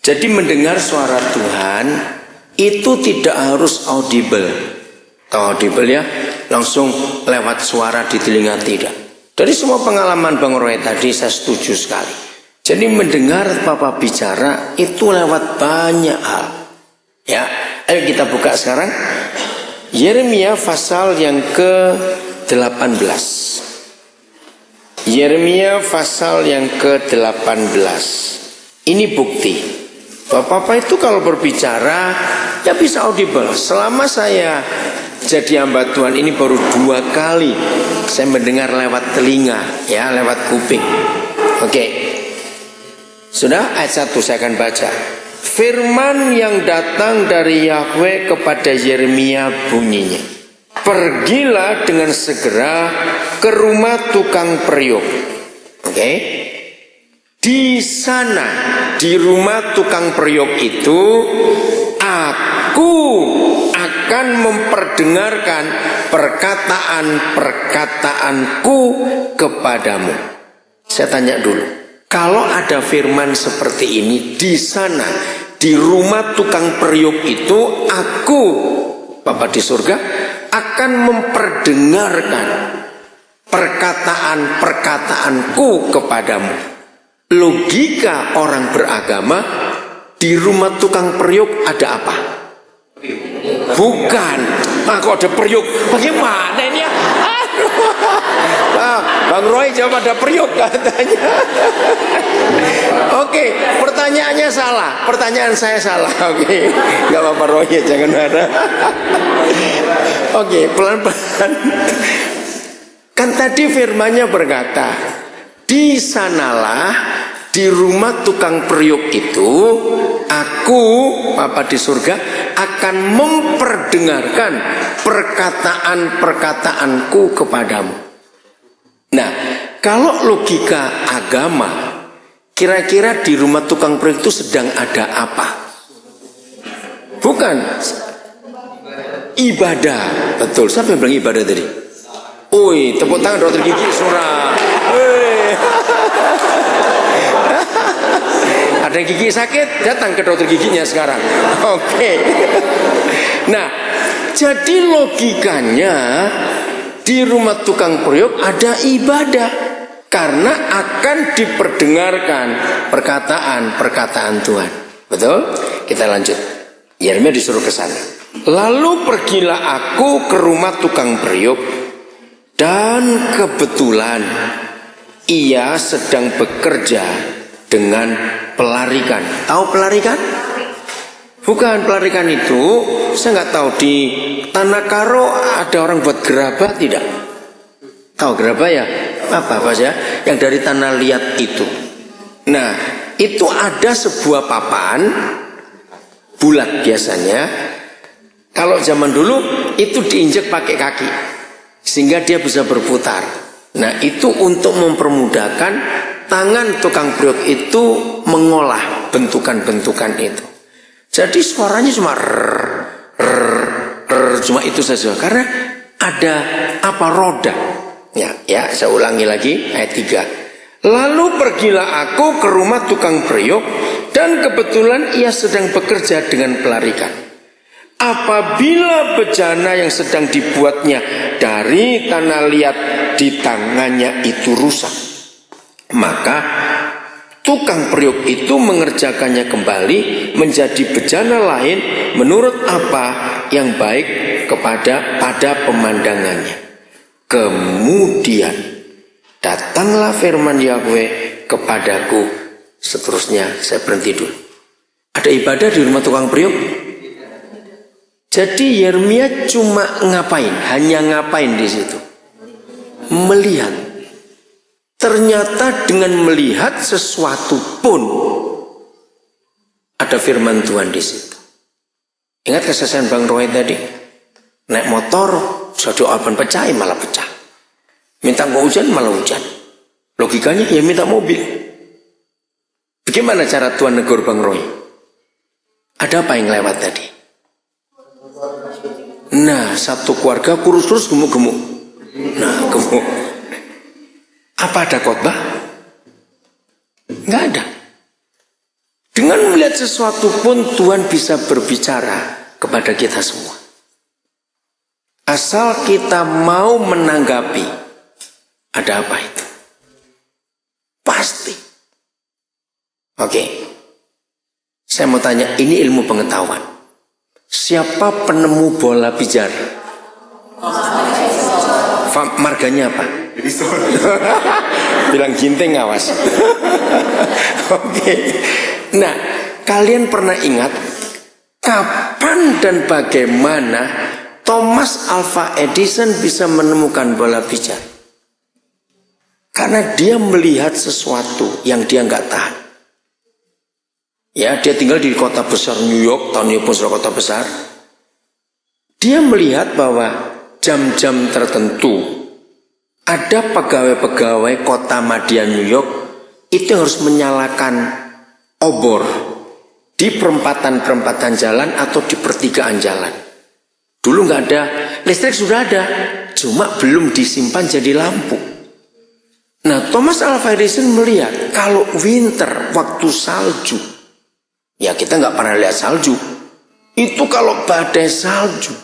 Jadi mendengar suara Tuhan itu tidak harus audible. Tahu audible ya? Langsung lewat suara di telinga, tidak. Dari semua pengalaman Bang Roy tadi saya setuju sekali. Jadi mendengar Papa bicara itu lewat banyak hal. Ya, ayo kita buka sekarang Yeremia pasal yang ke-18. Yeremia pasal yang ke-18. Ini bukti. Bapak-bapak itu kalau berbicara ya bisa audible. Selama saya jadi hamba Tuhan ini baru 2 kali saya mendengar lewat telinga, ya, lewat kuping. Oke. Sudah, ayat 1 saya akan baca. Firman yang datang dari Yahweh kepada Yeremia bunyinya, pergilah dengan segera ke rumah tukang periuk. Oke. Di sana, di rumah tukang periuk itu, aku akan memperdengarkan perkataan-perkataanku kepadamu. Saya tanya dulu, kalau ada firman seperti ini di sana, di rumah tukang periuk itu, aku, Bapa di surga, akan memperdengarkan perkataan-perkataanku kepadamu. Logika orang beragama, di rumah tukang periuk ada apa? Bukan. Nah, kok ada periuk? Bagaimana ini ya? Nah, Bang Roy jawab ada periuk katanya. Oke, pertanyaannya salah. Pertanyaan saya salah. Oke, gak apa-apa Roy, ya, jangan marah. Oke, pelan-pelan. Kan tadi firmannya berkata, di sanalah, di rumah tukang periuk itu, aku, Bapa di surga, akan memperdengarkan perkataan-perkataanku kepadamu. Nah, kalau logika agama, kira-kira di rumah tukang periuk itu sedang ada apa? Bukan ibadah. Betul, siapa yang bilang ibadah tadi? Oi, tepuk tangan dokter gigi surah. Ada gigi sakit, datang ke dokter giginya sekarang. Oke. Nah, jadi logikanya di rumah tukang periuk ada ibadah, karena akan diperdengarkan perkataan-perkataan Tuhan. Betul? Kita lanjut. Yeremia disuruh ke sana. Lalu pergilah aku ke rumah tukang periuk, dan kebetulan ia sedang bekerja dengan pelarikan. Tahu pelarikan? Bukan, pelarikan itu saya nggak tahu. Di Tanah Karo ada orang buat gerabah tidak? Tahu gerabah ya? Apa ya? Yang dari tanah liat itu. Nah, itu ada sebuah papan bulat biasanya. Kalau zaman dulu itu diinjek pakai kaki sehingga dia bisa berputar. Nah, itu untuk mempermudahkan tangan tukang periuk itu mengolah bentukan-bentukan itu. Jadi suaranya cuma cuma itu saja, karena ada apa, roda. Ya, saya ulangi lagi ayat 3. Lalu pergilah aku ke rumah tukang periuk, dan kebetulan ia sedang bekerja dengan pelarikan. Apabila bejana yang sedang dibuatnya dari tanah liat di tangannya itu rusak, maka tukang periuk itu mengerjakannya kembali menjadi bejana lain menurut apa yang baik pada pemandangannya. Kemudian datanglah firman Yahweh kepadaku. Seterusnya saya berhenti dulu. Ada ibadah di rumah tukang periuk? Jadi Yeremia cuma ngapain? Hanya ngapain di situ? Melihat. Ternyata dengan melihat sesuatu pun ada firman Tuhan di situ. Ingat kesaksian Bang Roy tadi? Naik motor, sudah doakan pecah, malah pecah. Minta mau hujan, malah hujan. Logikanya ya minta mobil. Bagaimana cara Tuhan negur Bang Roy? Ada apa yang lewat tadi? Nah, satu keluarga kurus terus gemuk-gemuk. Nah, gemuk. Apa ada khotbah? Enggak ada. Dengan melihat sesuatu pun Tuhan bisa berbicara kepada kita semua. Asal kita mau menanggapi. Ada apa itu? Pasti. Oke. Saya mau tanya, ini ilmu pengetahuan. Siapa penemu bola pijar? Marganya apa? Bilang ginting, awas. Oke. Nah, kalian pernah ingat kapan dan bagaimana Thomas Alva Edison bisa menemukan bola pijar? Karena dia melihat sesuatu yang dia nggak tahan. Ya, dia tinggal di kota besar New York, tahun pun sudah kota besar. Dia melihat bahwa jam-jam tertentu ada pegawai-pegawai kota madya New York itu harus menyalakan obor di perempatan-perempatan jalan atau di pertigaan jalan. Dulu nggak ada, listrik sudah ada, cuma belum disimpan jadi lampu. Nah, Thomas Alva Edison melihat kalau winter, waktu salju, ya kita nggak pernah lihat salju. Itu kalau badai salju,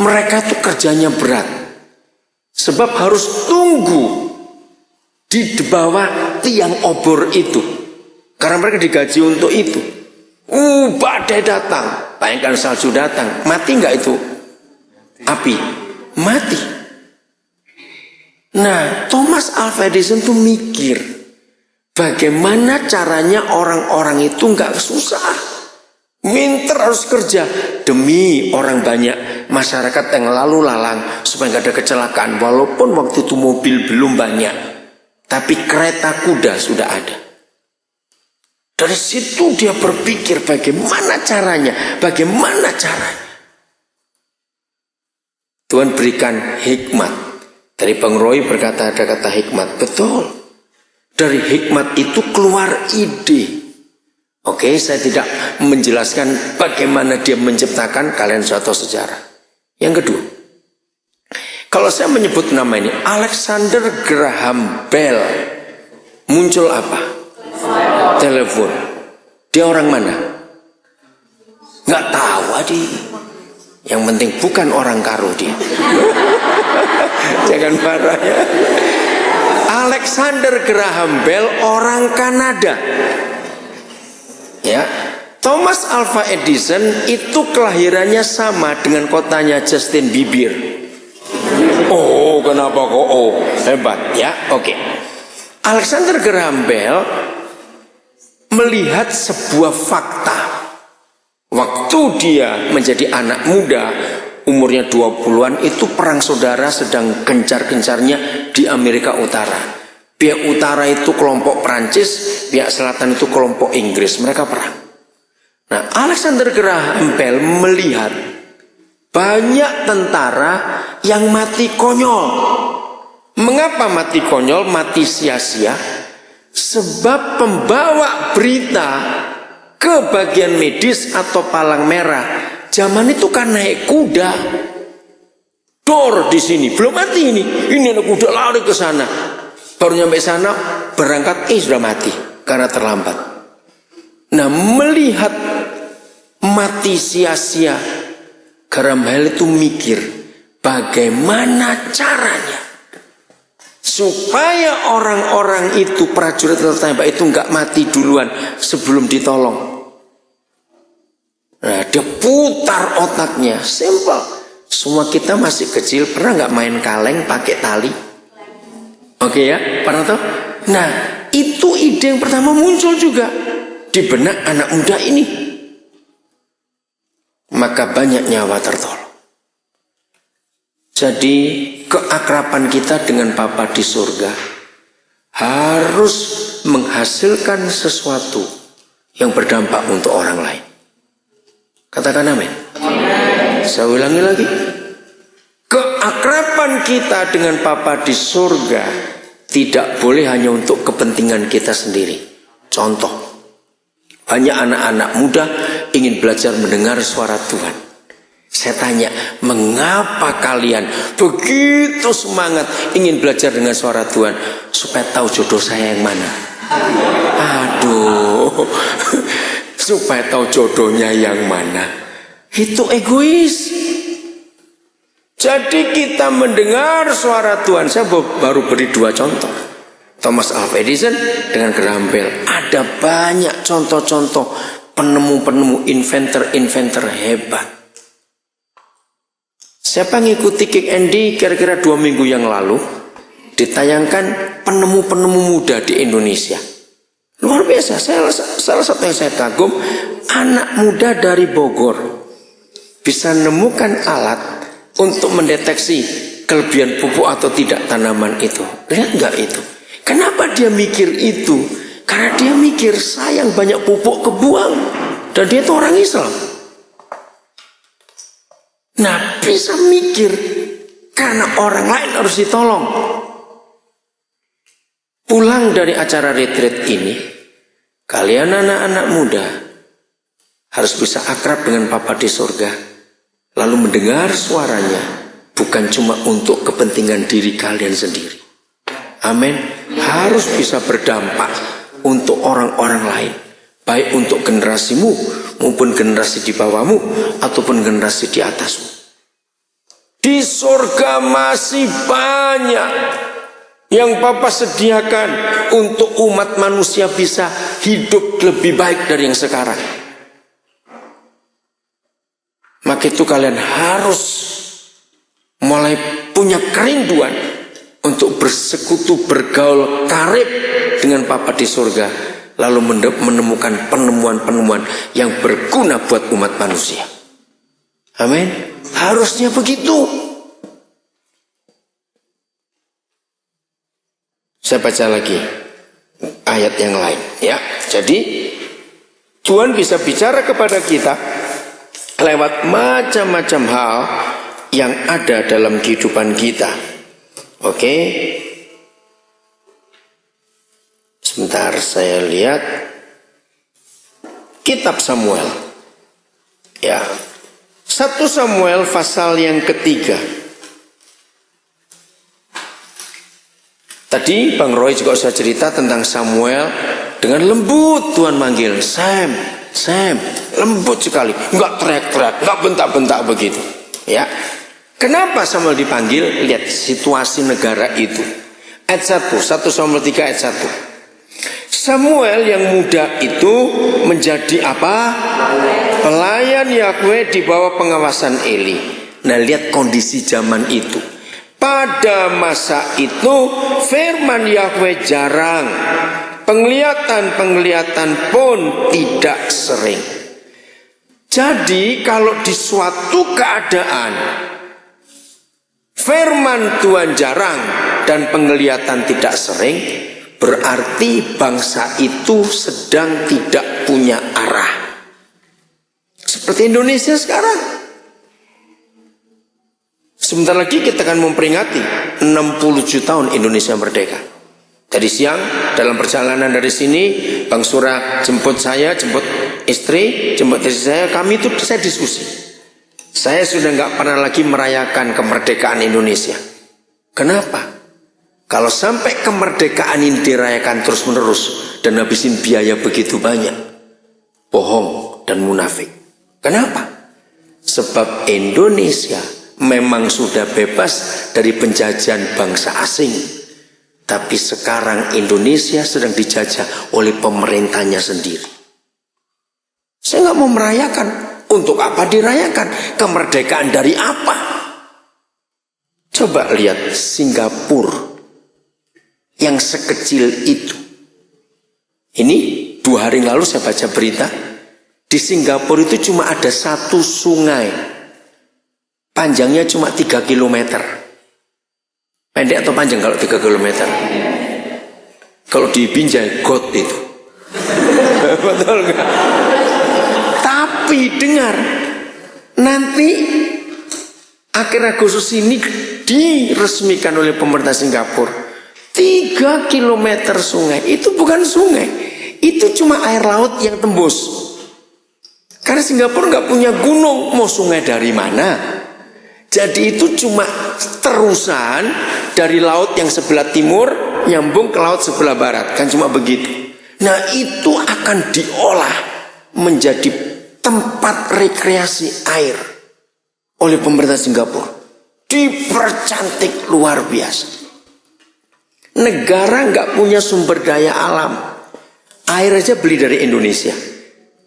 mereka tuh kerjanya berat. Sebab harus tunggu di bawah tiang obor itu. Karena mereka digaji untuk itu. Badai datang, bayangkan salju datang, mati nggak itu api? Mati. Nah, Thomas Alva Edison tuh mikir, bagaimana caranya orang-orang itu nggak susah. Minter harus kerja demi orang banyak, masyarakat yang lalu lalang supaya nggak ada kecelakaan. Walaupun waktu itu mobil belum banyak, tapi kereta kuda sudah ada. Dari situ dia berpikir bagaimana caranya. Tuhan berikan hikmat. Dari Bang Roy berkata ada kata hikmat. Betul. Dari hikmat itu keluar ide. Oke, saya tidak menjelaskan bagaimana dia menciptakan, kalian sudah tahu sejarah. Yang kedua, kalau saya menyebut nama ini, Alexander Graham Bell, muncul apa? Telepon. Dia orang mana? Nggak tahu adi. Yang penting bukan orang karo dia. Jangan marah ya. Alexander Graham Bell orang Kanada. Ya, Thomas Alva Edison itu kelahirannya sama dengan kotanya Justin Bieber. Oh, kenapa kok? Oh, hebat ya. Oke. Alexander Graham Bell melihat sebuah fakta. Waktu dia menjadi anak muda, umurnya 20-an, itu perang saudara sedang gencar-gencarnya di Amerika Utara. Pihak utara itu kelompok Perancis, pihak selatan itu kelompok Inggris. Mereka perang. Nah, Alexander Graham Bell melihat banyak tentara yang mati konyol. Mengapa mati konyol, mati sia-sia? Sebab pembawa berita ke bagian medis atau palang merah zaman itu kan naik kuda. Dor di sini belum mati ini anak kuda lari ke sana. Baru nyampe sana berangkat sudah mati karena terlambat. Nah, melihat mati sia-sia, Graham Bell itu mikir bagaimana caranya supaya orang-orang itu, prajurit tertembak itu nggak mati duluan sebelum ditolong. Nah, dia putar otaknya, simple. Semua kita masih kecil pernah nggak main kaleng pakai tali? Oke ya, pernah tahu? Nah, itu ide yang pertama muncul juga di benak anak muda ini. Maka banyak nyawa tertolong. Jadi keakraban kita dengan Bapa di surga harus menghasilkan sesuatu yang berdampak untuk orang lain. Katakan amin. Saya ulangi lagi. Keakraban kita dengan Bapa di surga tidak boleh hanya untuk kepentingan kita sendiri. Contoh, banyak anak-anak muda ingin belajar mendengar suara Tuhan. Saya tanya, mengapa kalian begitu semangat ingin belajar dengan suara Tuhan? Supaya tahu jodoh saya yang mana. Aduh, supaya tahu jodohnya yang mana. Itu egois. Jadi kita mendengar suara Tuhan. Saya baru beri 2 contoh. Thomas Alva Edison dengan Graham Bell. Ada banyak contoh-contoh penemu-penemu, inventor-inventor hebat. Siapa ngikuti Kick Andy kira-kira 2 minggu yang lalu, ditayangkan penemu-penemu muda di Indonesia. Luar biasa. Salah satu yang saya kagum, anak muda dari Bogor bisa menemukan alat untuk mendeteksi kelebihan pupuk atau tidak tanaman itu. Lihat nggak itu? Kenapa dia mikir itu? Karena dia mikir sayang banyak pupuk kebuang. Dan dia itu orang Islam. Nah, bisa mikir karena orang lain harus ditolong. Pulang dari acara retreat ini, kalian anak-anak muda harus bisa akrab dengan Bapa di surga, lalu mendengar suaranya, bukan cuma untuk kepentingan diri kalian sendiri. Amin. Harus bisa berdampak untuk orang-orang lain, baik untuk generasimu maupun generasi di bawahmu ataupun generasi di atasmu. Di surga masih banyak yang Papa sediakan untuk umat manusia bisa hidup lebih baik dari yang sekarang. Maka itu kalian harus mulai punya kerinduan untuk bersekutu, bergaul karib dengan Papa di surga, lalu menemukan penemuan-penemuan yang berguna buat umat manusia. Amin. Harusnya begitu. Saya baca lagi ayat yang lain, ya. Jadi Tuhan bisa bicara kepada kita lewat macam-macam hal yang ada dalam kehidupan kita. Oke. Sebentar saya lihat Kitab Samuel. Ya. 1 Samuel pasal yang ketiga. Tadi Bang Roy juga sudah cerita tentang Samuel dengan lembut Tuhan manggil, Sam, lembut sekali, nggak teriak-teriak, nggak bentak-bentak begitu. Ya, kenapa Samuel dipanggil? Lihat situasi negara itu. Ayat 1 Samuel 3 ayat 1. Samuel yang muda itu menjadi apa? Pelayan Yahweh di bawah pengawasan Eli. Nah, lihat kondisi zaman itu. Pada masa itu firman Yahweh jarang, penglihatan pun tidak sering. Jadi kalau di suatu keadaan firman Tuhan jarang dan penglihatan tidak sering, berarti bangsa itu sedang tidak punya arah. Seperti Indonesia sekarang. Sebentar lagi kita akan memperingati 67 tahun Indonesia merdeka. Tadi siang dalam perjalanan dari sini, Bang Sura jemput saya, jemput istri, jemput istri saya diskusi. Saya sudah nggak pernah lagi merayakan kemerdekaan Indonesia. Kenapa? Kalau sampai kemerdekaan ini dirayakan terus-menerus dan habisin biaya begitu banyak, bohong dan munafik. Kenapa? Sebab Indonesia memang sudah bebas dari penjajahan bangsa asing. Tapi sekarang Indonesia sedang dijajah oleh pemerintahnya sendiri. Saya nggak mau merayakan. Untuk apa dirayakan? Kemerdekaan dari apa? Coba lihat Singapura yang sekecil itu. Ini 2 hari lalu saya baca berita. Di Singapura itu cuma ada 1 sungai. Panjangnya cuma 3 km. Pendek atau panjang kalau 3 km? Kalau di Binjai, got itu. Betul nggak? Tapi dengar, nanti akhir Agustus ini diresmikan oleh pemerintah Singapura. 3 km sungai, itu bukan sungai. Itu cuma air laut yang tembus. Karena Singapura nggak punya gunung, mau sungai dari mana? Jadi itu cuma terusan dari laut yang sebelah timur nyambung ke laut sebelah barat, kan cuma begitu. Nah itu akan diolah menjadi tempat rekreasi air oleh pemerintah Singapura. Dipercantik luar biasa. Negara nggak punya sumber daya alam. Air aja beli dari Indonesia.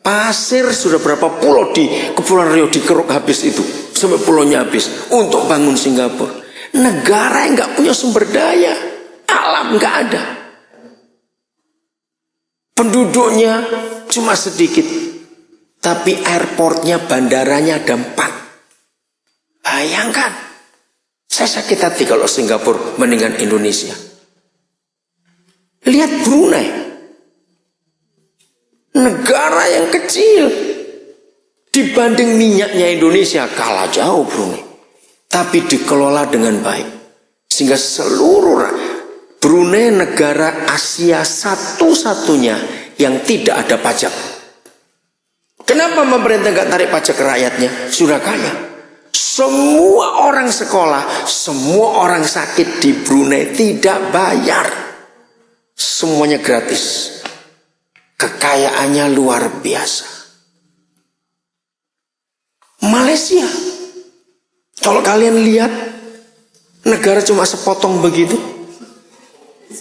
Pasir sudah berapa pulau di Kepulauan Riau dikeruk habis itu. Sampai pulaunya habis untuk bangun Singapura. Negara yang nggak punya sumber daya alam nggak ada. Penduduknya cuma sedikit. Tapi airportnya, bandaranya ada 4. Bayangkan. Saya sakit hati kalau Singapura mendingan Indonesia. Lihat Brunei. Negara yang kecil. Dibanding minyaknya Indonesia kalah jauh Brunei. Tapi dikelola dengan baik. Sehingga seluruh Brunei negara Asia satu-satunya yang tidak ada pajak. Kenapa pemerintah gak tarik pajak ke rakyatnya? Sudah kaya. Semua orang sekolah, semua orang sakit di Brunei tidak bayar. Semuanya gratis. Kekayaannya luar biasa. Malaysia. Kalau kalian lihat, negara cuma sepotong begitu.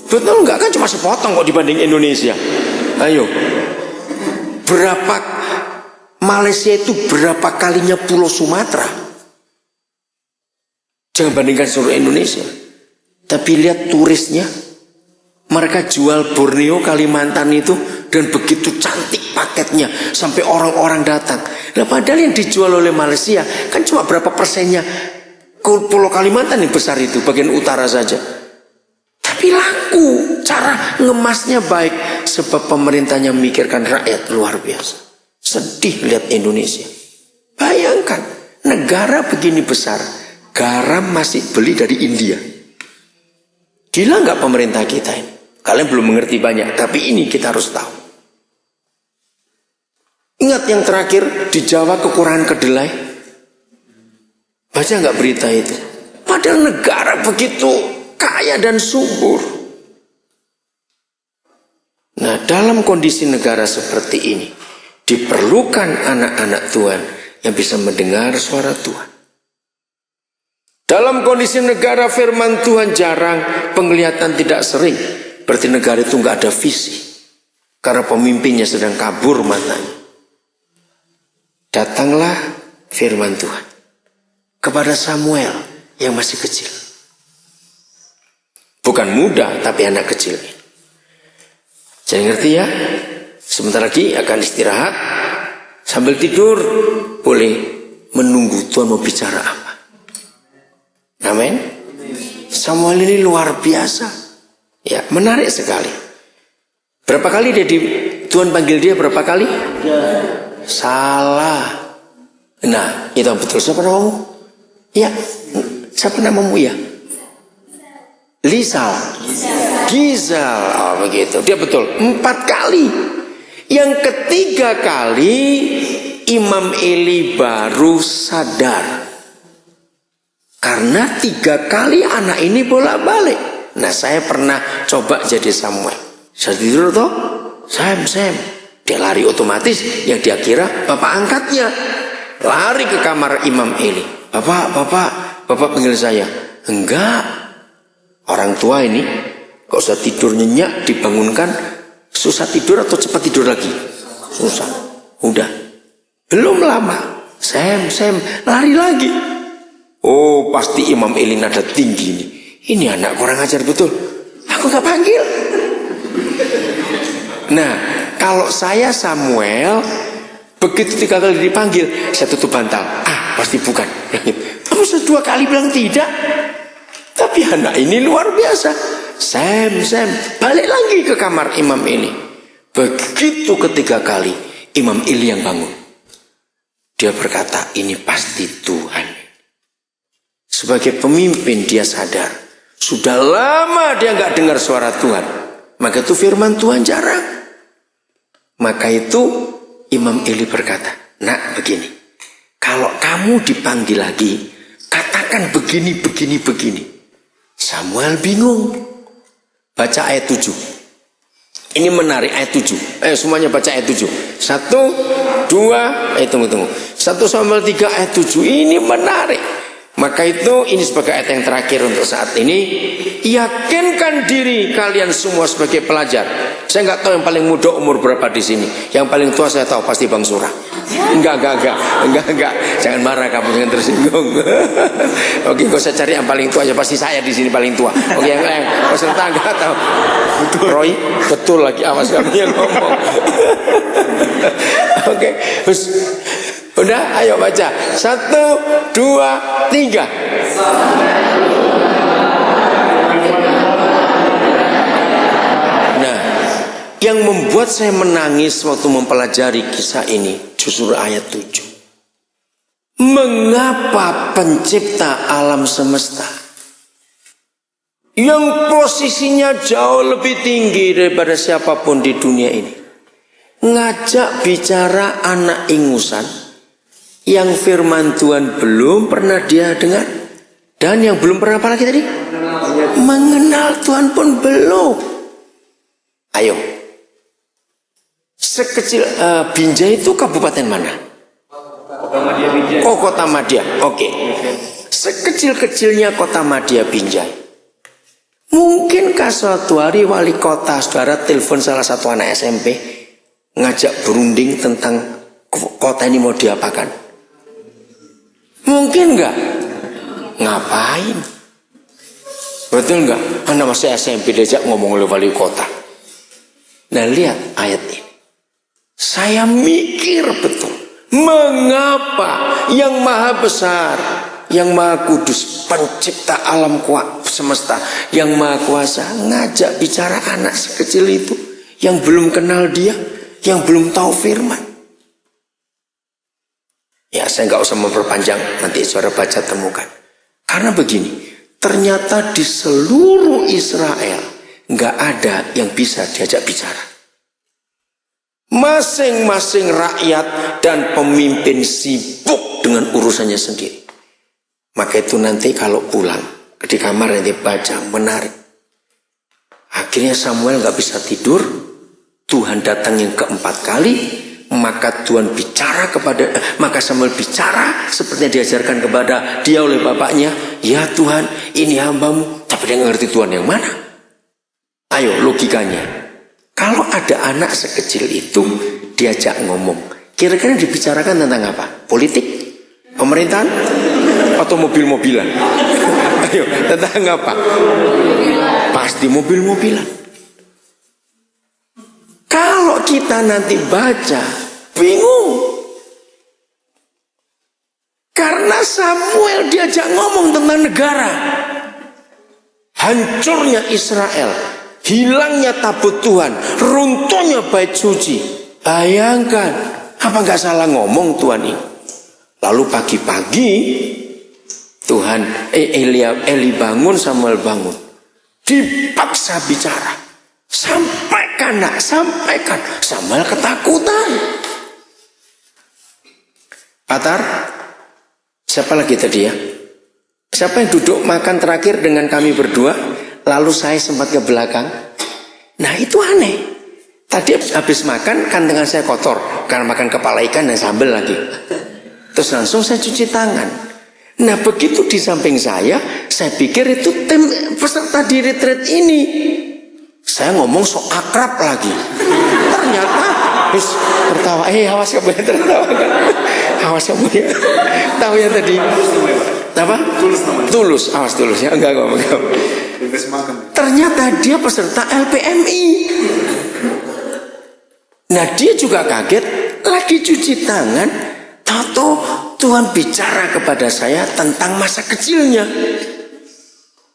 Betul nggak? Kan cuma sepotong kok dibanding Indonesia. Ayo. Malaysia itu berapa kalinya Pulau Sumatera? Jangan bandingkan seluruh Indonesia. Tapi lihat turisnya. Mereka jual Borneo, Kalimantan itu. Dan begitu cantik paketnya. Sampai orang-orang datang. Nah padahal yang dijual oleh Malaysia. Kan cuma berapa persennya. Pulau Kalimantan yang besar itu. Bagian utara saja. Tapi laku. Cara ngemasnya baik. Sebab pemerintahnya memikirkan rakyat luar biasa. Sedih lihat Indonesia. Bayangkan. Negara begini besar. Garam masih beli dari India. Gila nggak pemerintah kita ini? Kalian belum mengerti banyak, tapi ini kita harus tahu. Ingat yang terakhir di Jawa kekurangan kedelai. Baca nggak berita itu? Padahal negara begitu kaya dan subur. Nah, dalam kondisi negara seperti ini, diperlukan anak-anak Tuhan yang bisa mendengar suara Tuhan. Dalam kondisi negara firman Tuhan jarang, penglihatan tidak sering. Berarti negara itu nggak ada visi. Karena pemimpinnya sedang kabur matanya. Datanglah firman Tuhan kepada Samuel yang masih kecil. Bukan muda, tapi anak kecil. Jadi ngerti ya? Sebentar lagi akan istirahat. Sambil tidur, boleh menunggu Tuhan mau bicara apa. Amin. Samuel ini luar biasa. Ya, menarik sekali. Berapa kali Tuhan panggil dia berapa kali? Salah. Nah, itu betul. Siapa namamu? Ya, siapa namamu ya? Lisal. Gizal. Oh begitu. Dia betul. 4 kali. Yang ketiga kali Imam Eli baru sadar. Karena 3 kali anak ini bolak-balik. Nah saya pernah coba jadi Samuel. Saya tidur toh, Sam. Dia lari otomatis. Yang dia kira bapak angkatnya. Lari ke kamar Imam Eli. Bapak panggil saya. Enggak. Orang tua ini kok usah tidur nyenyak, dibangunkan. Susah tidur atau cepat tidur lagi? Susah. Udah. Belum lama. Sam, lari lagi. Oh pasti Imam Eli nada tinggi ini. Ini anak kurang ajar betul. Aku gak panggil. Nah, kalau saya Samuel, begitu 3 kali dipanggil, saya tutup bantal. Pasti bukan. Aku sudah 2 kali bilang tidak. Tapi anak ini luar biasa. Sam, balik lagi ke kamar Imam Eli. Begitu ketiga kali, Imam Eli yang bangun. Dia berkata, ini pasti Tuhan. Sebagai pemimpin dia sadar. Sudah lama dia gak dengar suara Tuhan. Maka itu firman Tuhan jarang. Maka itu Imam Eli berkata, nak begini. Kalau kamu dipanggil lagi, katakan begini. Samuel bingung. Baca ayat 7. Ini menarik, ayat 7. Semuanya baca ayat 7. 1, 2, tunggu. 1 Samuel 3 ayat 7. Ini menarik. Maka itu ini sebagai ayat yang terakhir untuk saat ini. Yakinkan diri kalian semua sebagai pelajar. Saya nggak tahu yang paling muda umur berapa di sini. Yang paling tua saya tahu pasti Bang Surah. Enggak. Jangan marah kamu, jangan tersinggung. Oke, kalau saya cari yang paling tua ya pasti saya di sini paling tua. Oke, yang lain peserta enggak tahu. Betul. Roy, betul lagi, awas kamu yang ngomong. Oke, terus udah, ayo baca. 1, 2, 3. Nah, yang membuat saya menangis waktu mempelajari kisah ini justru ayat 7. Mengapa pencipta alam semesta yang posisinya jauh lebih tinggi daripada siapapun di dunia ini ngajak bicara anak ingusan yang firman Tuhan belum pernah dia dengar, dan yang belum pernah apa lagi tadi? Mengenal Tuhan pun belum. Ayo, sekecil Binjai itu kabupaten mana? Kota Madya. Oke. Sekecil-kecilnya kota Madya Binjai. Mungkinkah suatu hari wali kota saudara telepon salah satu anak SMP ngajak berunding tentang kota ini mau diapakan? Mungkin enggak? Ngapain? Betul enggak? Anak masih SMP diajak ngomong oleh wali kota. Nah, lihat ayat ini. Saya mikir betul. Mengapa yang maha besar, yang maha kudus, pencipta alam semesta, yang maha kuasa ngajak bicara anak sekecil itu yang belum kenal dia, yang belum tahu firman. Ya, saya nggak usah memperpanjang, nanti saudara baca temukan. Karena begini, ternyata di seluruh Israel nggak ada yang bisa diajak bicara. Masing-masing rakyat dan pemimpin sibuk dengan urusannya sendiri. Maka itu nanti kalau pulang di kamar nanti baca, menarik. Akhirnya Samuel nggak bisa tidur. Tuhan datang yang keempat kali. Maka Tuhan bicara maka Samuel bicara seperti yang diajarkan kepada dia oleh bapaknya. Ya Tuhan, ini hambamu. Tapi dia ngerti Tuhan yang mana. Ayo logikanya. Kalau ada anak sekecil itu diajak ngomong, kira-kira dibicarakan tentang apa? Politik? Pemerintahan? Atau mobil-mobilan? Ayo, tentang apa? Pasti mobil-mobilan. Kalau kita nanti baca, bingung. Karena Samuel diajak ngomong tentang negara. Hancurnya Israel. Hilangnya tabut Tuhan, runtuhnya bait suci. Bayangkan, apa nggak salah ngomong Tuhan ini? Lalu pagi-pagi Tuhan Eli bangun, Samuel bangun, dipaksa bicara. Sampaikan nak, sampaikan. Samuel ketakutan. Patar, siapa lagi tadi ya? Siapa yang duduk makan terakhir dengan kami berdua? Lalu saya sempat ke belakang. Nah itu aneh. Tadi habis makan kan dengan saya kotor karena makan kepala ikan dan sambal lagi. Terus langsung saya cuci tangan. Nah begitu di samping saya pikir itu peserta di retreat ini. Saya ngomong sok akrab lagi. Ternyata tertawa. Awas kamu yang tertawa kan. Awas kamu ya. Tahu ya tadi. Apa? Tulus. Awas tulus ya. Enggak ngomong. Ternyata dia peserta LPMI. Nah dia juga kaget. Lagi cuci tangan. Tahu Tuhan bicara kepada saya tentang masa kecilnya.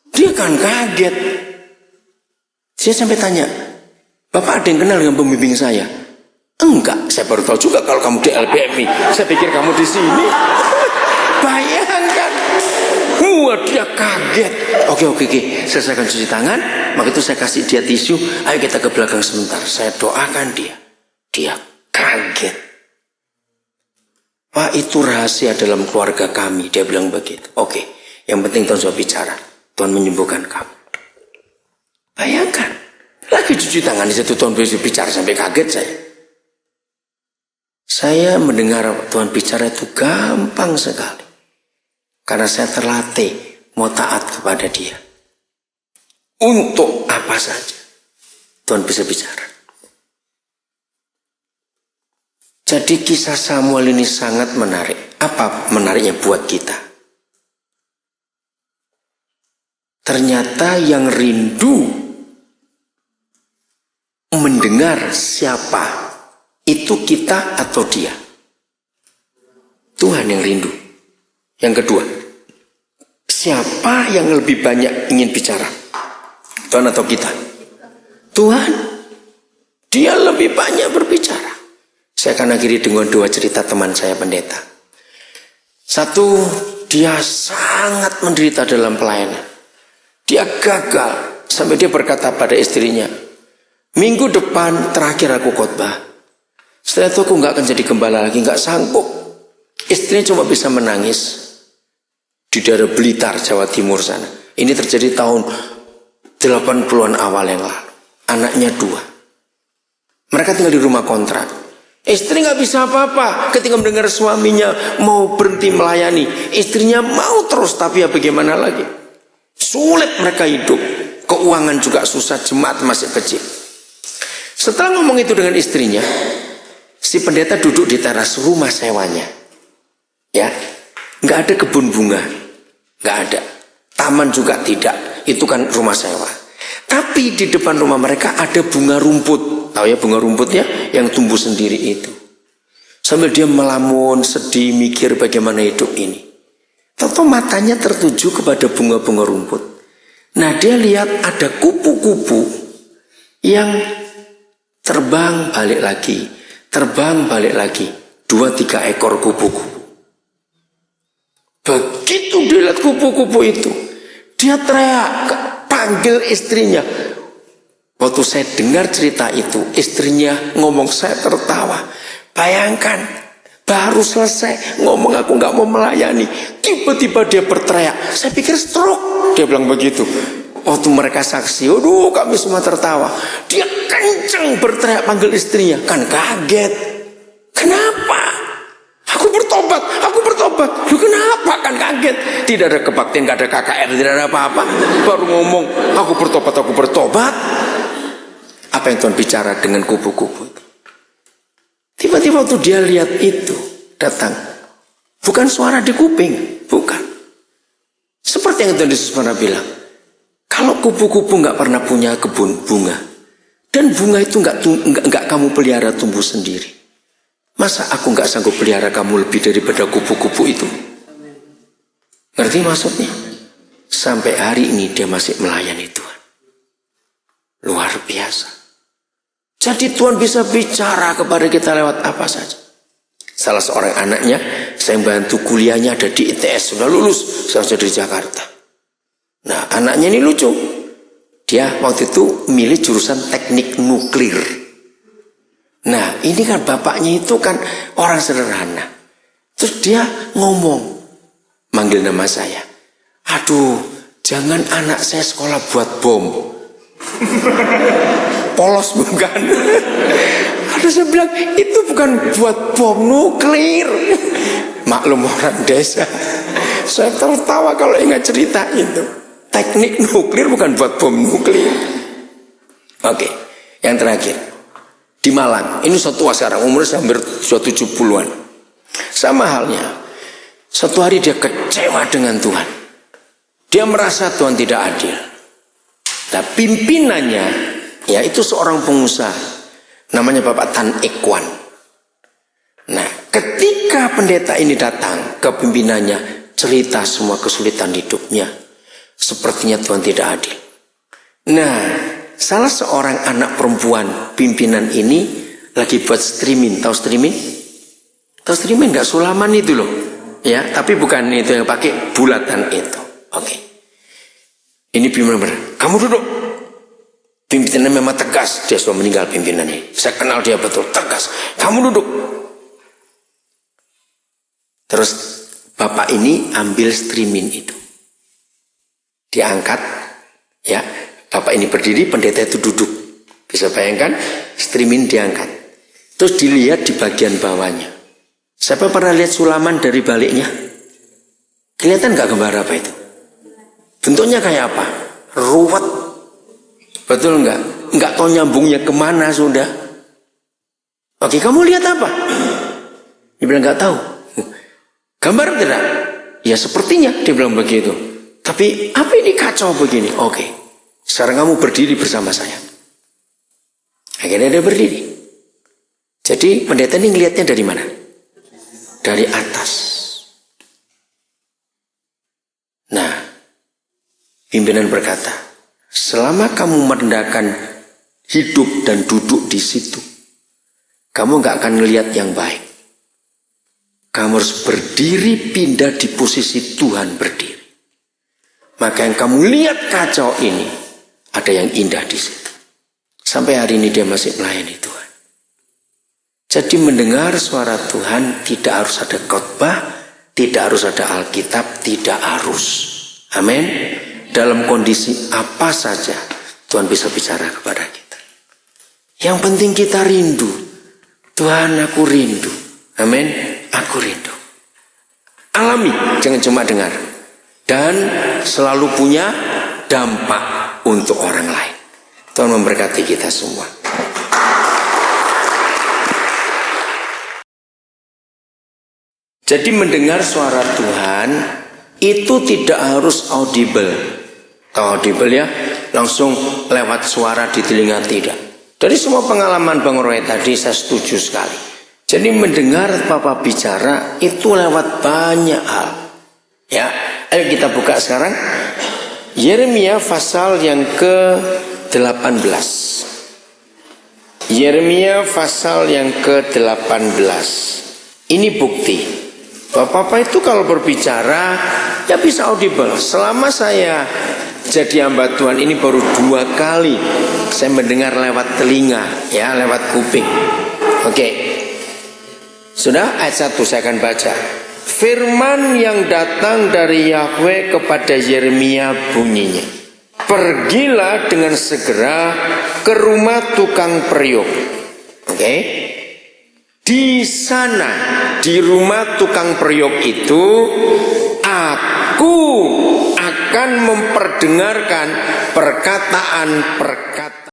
Dia kan kaget. Saya sampai tanya, Bapak ada yang kenal dengan pembimbing saya? Enggak, saya baru tahu juga kalau kamu di LPMI. Saya pikir kamu di sini. Bayangkan. Wah, dia kaget. Oke. Selesaikan cuci tangan. Maka itu saya kasih dia tisu. Ayo kita ke belakang sebentar. Saya doakan dia. Dia kaget. Pak, itu rahasia dalam keluarga kami. Dia bilang begitu. Oke, yang penting Tuhan sudah bicara. Tuhan menyembuhkan kamu. Bayangkan. Lagi cuci tangan di situ Tuhan bicara sampai kaget saya. Saya mendengar Tuhan bicara itu gampang sekali. Karena saya terlatih mau taat kepada Dia. Untuk apa saja Tuhan bisa bicara. Jadi kisah Samuel ini sangat menarik. Apa menariknya buat kita? Ternyata yang rindu mendengar siapa, itu kita atau Dia? Tuhan yang rindu. Yang kedua, siapa yang lebih banyak ingin bicara? Tuhan atau kita? Tuhan. Dia lebih banyak berbicara. Saya akan akhiri dengan 2 cerita teman saya pendeta. Satu, dia sangat menderita dalam pelayanan. Dia gagal sampai dia berkata pada istrinya, minggu depan terakhir aku khotbah. Setelah itu aku gak akan jadi gembala lagi, gak sanggup. Istrinya cuma bisa menangis di daerah Blitar, Jawa Timur sana. Ini terjadi tahun 80-an awal yang lalu. Anaknya 2. Mereka tinggal di rumah kontrak. Istri gak bisa apa-apa ketika mendengar suaminya mau berhenti melayani. Istrinya mau terus, tapi ya bagaimana lagi. Sulit mereka hidup. Keuangan juga susah, jemaat masih kecil. Setelah ngomong itu dengan istrinya, si pendeta duduk di teras rumah sewanya. Ya, nggak ada kebun bunga, nggak ada. Taman juga tidak. Itu kan rumah sewa. Tapi di depan rumah mereka ada bunga rumput. Tahu ya bunga rumput ya, yang tumbuh sendiri itu. Sambil dia melamun, sedih, mikir bagaimana hidup ini. Tentu matanya tertuju kepada bunga-bunga rumput. Nah dia lihat ada kupu-kupu yang terbang balik lagi. Terbang balik lagi. 2-3 ekor kupu-kupu. Begitu dia lihat kupu-kupu itu, dia teriak, panggil istrinya. Waktu saya dengar cerita itu, istrinya ngomong, saya tertawa. Bayangkan, baru selesai ngomong aku gak mau melayani, tiba-tiba dia berteriak. Saya pikir stroke, dia bilang begitu. Waktu mereka saksi, aduh kami semua tertawa. Dia kencang berteriak panggil istrinya, kan kaget. Kenapa? Aku bertobat. Lu kenapa? Kan kaget. Tidak ada kebaktian, gak ada KKR, tidak ada apa-apa. Baru ngomong, aku bertobat. Apa yang Tuhan bicara dengan kupu-kupu itu? Tiba-tiba waktu dia lihat itu datang, bukan suara di kuping, bukan. Seperti yang Tuhan Yesus pernah bilang, kalau kupu-kupu nggak pernah punya kebun bunga, dan bunga itu nggak kamu pelihara tumbuh sendiri, masa aku nggak sanggup pelihara kamu lebih daripada kupu-kupu itu? Ngerti maksudnya? Sampai hari ini dia masih melayani Tuhan. Luar biasa. Jadi Tuhan bisa bicara kepada kita lewat apa saja. Salah seorang anaknya, saya bantu kuliahnya ada di ITS, sudah lulus, seharusnya dari Jakarta. Nah anaknya ini lucu. Dia waktu itu milih jurusan teknik nuklir. Nah ini kan bapaknya itu kan orang sederhana. Terus dia ngomong, manggil nama saya. Aduh, jangan anak saya sekolah buat bom. Polos bukan. Ada saya bilang itu bukan buat bom nuklir. Maklum orang desa. Saya tertawa kalau ingat cerita itu. Teknik nuklir bukan buat bom nuklir. Oke, yang terakhir di Malang. Ini satu sekarang umurnya hampir 70-an. Sama halnya. Satu hari dia kecewa dengan Tuhan. Dia merasa Tuhan tidak adil. Nah pimpinannya, ya itu seorang pengusaha, namanya Bapak Tan Ekwan. Nah ketika pendeta ini datang ke pimpinannya, cerita semua kesulitan hidupnya, sepertinya Tuhan tidak adil. Nah salah seorang anak perempuan pimpinan ini lagi buat streaming. Tahu streaming? Tahu streaming nggak? Sulaman itu loh, ya tapi bukan itu yang pakai bulatan itu. Oke. Ini pimpinan, kamu duduk. Pimpinannya memang tegas. Dia sudah meninggal pimpinannya. Saya kenal dia betul, tegas. Kamu duduk. Terus bapak ini ambil streaming itu. Diangkat. Ya, bapak ini berdiri, pendeta itu duduk. Bisa bayangkan, streaming diangkat. Terus dilihat di bagian bawahnya. Siapa pernah lihat sulaman dari baliknya? Kelihatan nggak gambar apa itu? Bentuknya kayak apa? Ruwet. Betul nggak? Nggak tahu nyambungnya kemana sudah. Oke, kamu lihat apa? Dia bilang nggak tahu. Gambar tidak? Ya sepertinya, dia bilang begitu. Tapi apa ini kacau begini? Oke, sekarang kamu berdiri bersama saya. Akhirnya dia berdiri. Jadi pendeta ini ngelihatnya dari mana? Dari atas. Nah, pimpinan berkata, selama kamu merendahkan hidup dan duduk di situ, kamu nggak akan melihat yang baik. Kamu harus berdiri pindah di posisi Tuhan berdiri. Maka yang kamu lihat kacau ini, ada yang indah di situ. Sampai hari ini dia masih melayani Tuhan. Jadi mendengar suara Tuhan tidak harus ada khotbah, tidak harus ada Alkitab, tidak harus. Amin. Dalam kondisi apa saja Tuhan bisa bicara kepada kita. Yang penting kita rindu. Tuhan, aku rindu. Amin. Aku rindu. Alami, jangan cuma dengar. Dan selalu punya dampak untuk orang lain. Tuhan memberkati kita semua. Jadi mendengar suara Tuhan itu tidak harus audible. Audible ya, langsung lewat suara di telinga, tidak. Dari semua pengalaman Bang Roy tadi saya setuju sekali. Jadi mendengar Papa bicara itu lewat banyak hal. Ya, ayo kita buka sekarang Yeremia pasal yang ke-18. Yeremia pasal yang ke-18. Ini bukti. Bapak-bapak itu kalau berbicara ya bisa audible. Selama saya jadi hamba Tuhan ini baru 2 kali saya mendengar lewat telinga, ya, lewat kuping. Oke. Sudah, ayat 1 saya akan baca. Firman yang datang dari Yahweh kepada Yeremia bunyinya, pergilah dengan segera ke rumah tukang periuk. Oke. Di sana, di rumah tukang periuk itu, aku akan memperdengarkan perkataan-perkataan